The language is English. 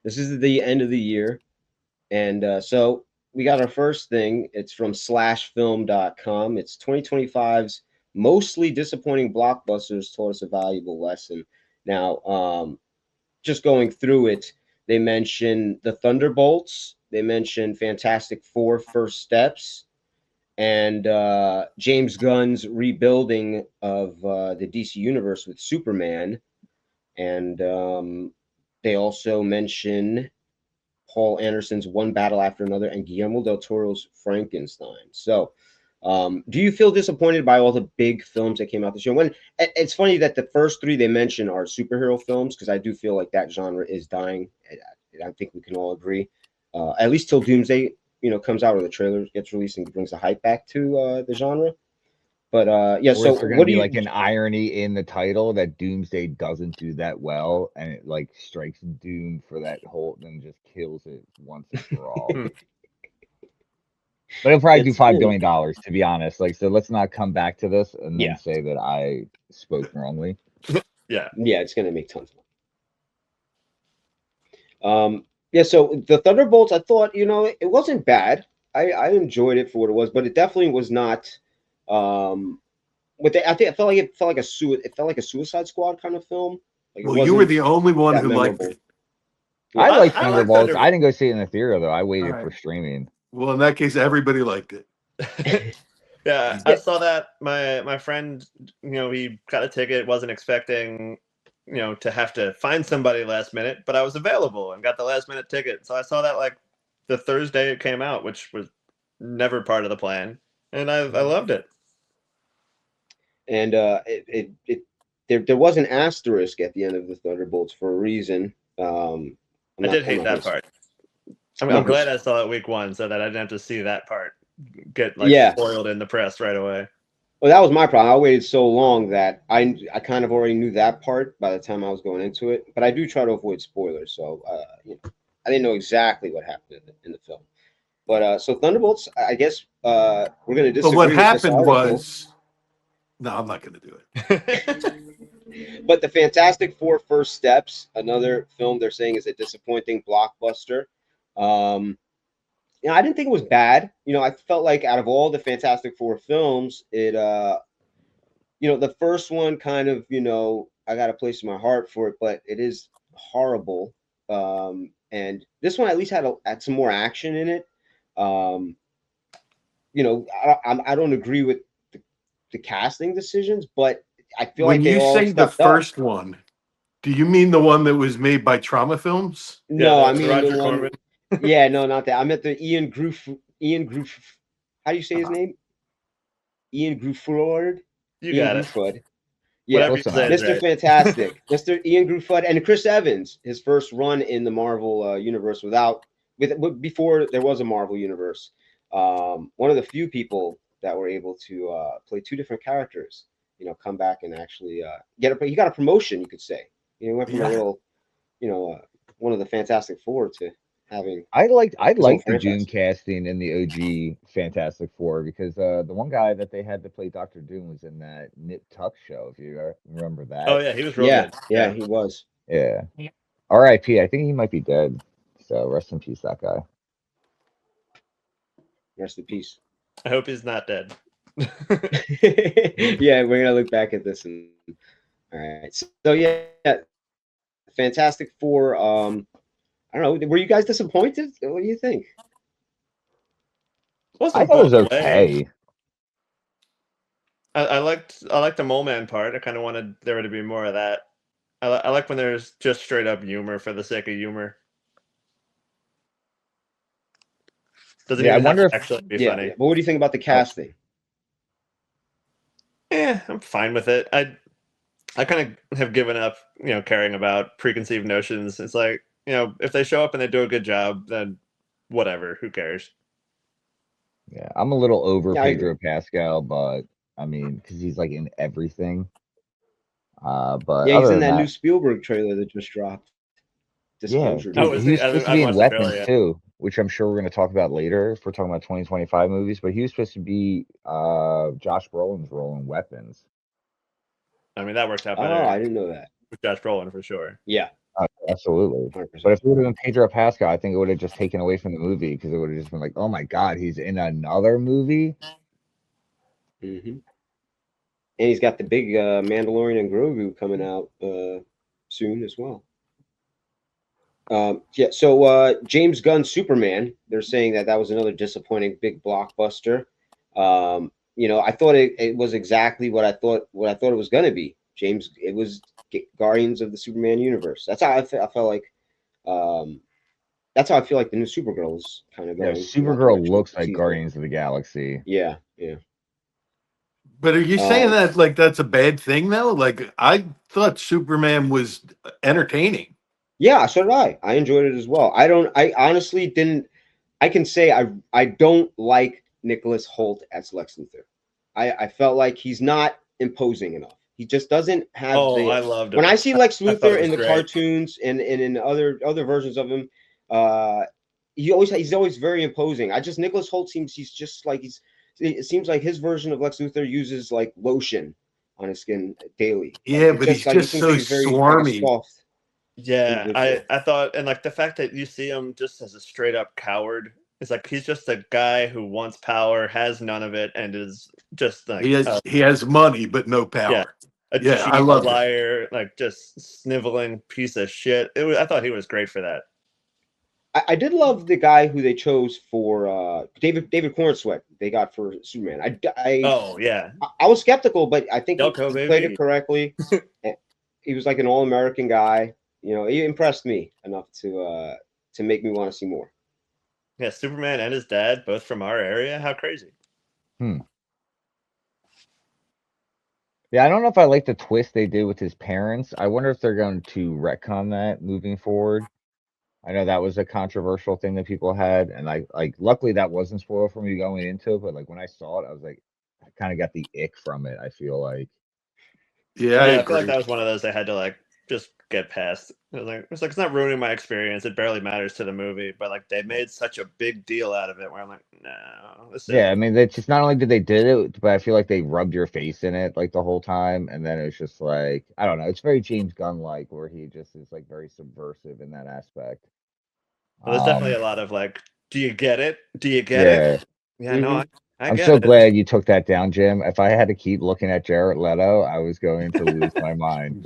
This is the end of the year, and so we got our first thing. It's from slashfilm.com. It's 2025's mostly disappointing blockbusters taught us a valuable lesson. Now, just going through it, they mention the Thunderbolts. They mention Fantastic Four: First Steps, and James Gunn's rebuilding of the DC universe with Superman. And they also mention Paul Anderson's One Battle After Another and Guillermo del Toro's Frankenstein. So, do you feel disappointed by all the big films that came out this year? When it's funny that the first three they mention are superhero films, because I do feel like that genre is dying. I think we can all agree, at least till Doomsday, comes out or the trailer gets released and brings the hype back to the genre. But yeah, Or so is there going what to do be you? like an irony in the title that Doomsday doesn't do that well, and it like strikes Doom for that whole, then just kills it once and for all? But it'll probably do $5 billion, to be honest. Like, so let's not come back to this and then say that I spoke wrongly. Yeah, it's going to make tons of money. Yeah, so the Thunderbolts, I thought, it wasn't bad. I enjoyed it for what it was, but it definitely was not. I think it felt like a Suicide Squad kind of film. Like, well, you were the only one who memorable. liked it. I like I like Thunderbolts. Thunderbolts. I didn't go see it in the theater though. I waited for streaming. Well, in that case, everybody liked it. Yeah, I saw that. My friend, he got a ticket, wasn't expecting, to have to find somebody last minute, but I was available and got the last minute ticket. So I saw that like the Thursday it came out, which was never part of the plan, and I loved it. And there was an asterisk at the end of the Thunderbolts for a reason. I did hate that part. I'm glad I saw it week one so that I didn't have to see that part get spoiled in the press right away. Well, that was my problem. I waited so long that I kind of already knew that part by the time I was going into it. But I do try to avoid spoilers, so I didn't know exactly what happened in the film. But so Thunderbolts, I guess we're going to disagree. But what with happened this was, no, I'm not going to do it. But the Fantastic Four: First Steps, another film they're saying is a disappointing blockbuster. I didn't think it was bad. I felt like out of all the Fantastic Four films, it the first one kind of, I got a place in my heart for it, but it is horrible. And this one at least had some more action in it. I don't agree with the casting decisions, but I feel when like they you all say the stepped up. first one, do you mean the one that was made by Trauma Films? No, I mean Roger the one. Corman. Yeah, no, not that. I meant the Ian Groof. How do you say his name? Ian Gruffudd. You got it. Gruffudd. Yeah, Whatever you say is Mr. right. Fantastic, Mr. Ian Gruffudd, and Chris Evans. His first run in the Marvel universe before there was a Marvel universe. One of the few people that were able to play two different characters. Come back and actually he got a promotion, you could say. He went from a little, one of the Fantastic Four to having. I liked the Doom casting in the OG Fantastic Four because the one guy that they had to play Dr. Doom was in that Nip Tuck show, if you remember that. Oh yeah, he was real good. Yeah, he was. Yeah. R.I.P. I think he might be dead. So rest in peace, that guy. Rest in peace. I hope he's not dead. Yeah, we're gonna look back at this and all right. So yeah, Fantastic Four. I don't know. Were you guys disappointed? What do you think? I thought it was okay. I liked the Mole Man part. I kind of wanted there to be more of that. I like when there's just straight up humor for the sake of humor. Doesn't even have to actually be funny. But what do you think about the casting? Yeah, I'm fine with it. I kind of have given up, caring about preconceived notions. It's like, if they show up and they do a good job, then whatever, who cares? Yeah, I'm a little over Pedro Pascal, but I mean, because he's like in everything. But yeah, he's in that new Spielberg trailer that just dropped. Disclosure. Yeah, he was supposed to be in Weapons too, which I'm sure we're going to talk about later if we're talking about 2025 movies. But he was supposed to be Josh Brolin's role in Weapons. I mean, that worked out better. Oh, I didn't know that. With Josh Brolin for sure. Yeah. Absolutely. 100%. But if it would have been Pedro Pascal, I think it would have just taken away from the movie because it would have just been like, oh my God, he's in another movie. Mm-hmm. And he's got the big Mandalorian and Grogu coming out soon as well. Yeah, so James Gunn Superman, they're saying that was another disappointing big blockbuster. I thought it was exactly what I thought it was going to be. It was Guardians of the Superman universe. That's how I felt like. That's how I feel like the new Supergirl is kind of Yeah, going. Supergirl looks like Guardians of the Galaxy. Yeah. But are you saying that like that's a bad thing though? Like I thought Superman was entertaining. Yeah, so did I. I enjoyed it as well. I honestly didn't. I can say I don't like Nicholas Hoult as Lex Luthor. I felt like he's not imposing enough. He just doesn't have I loved it. When I see Lex I thought Luthor it in the was great. cartoons and in other versions of him, he's always very imposing. Nicholas Hoult it seems like his version of Lex Luthor uses like lotion on his skin daily. Yeah, but he's just so swarmy. Soft. Yeah, I thought, and like the fact that you see him just as a straight up coward, it's like he's just a guy who wants power, has none of it, and is just like he has money but no power. Yeah, I love liar, like just sniveling piece of shit. I thought he was great for that. I did love the guy who they chose for David Cornsweet. They got for Superman. I was skeptical, but I think he played it correctly. He was like an all-American guy. He impressed me enough to make me want to see more. Yeah, Superman and his dad, both from our area. How crazy! Yeah, I don't know if I like the twist they did with his parents. I wonder if they're going to retcon that moving forward. I know that was a controversial thing that people had, and luckily that wasn't spoiled for me going into it. But like when I saw it, I was like, I kind of got the ick from it. I feel like. Yeah, I feel like that was one of those they had to like just get past. It's not ruining my experience. It barely matters to the movie, but like they made such a big deal out of it where I'm like, no. I mean, it's just not only did they did it, but I feel like they rubbed your face in it like the whole time, and then it's just like I don't know. It's very James Gunn like, where he just is like very subversive in that aspect. Well, there's definitely a lot of like, do you get it? Do you get it? Yeah, no, I'm so glad you took that down, Jim. If I had to keep looking at Jared Leto, I was going to lose my mind.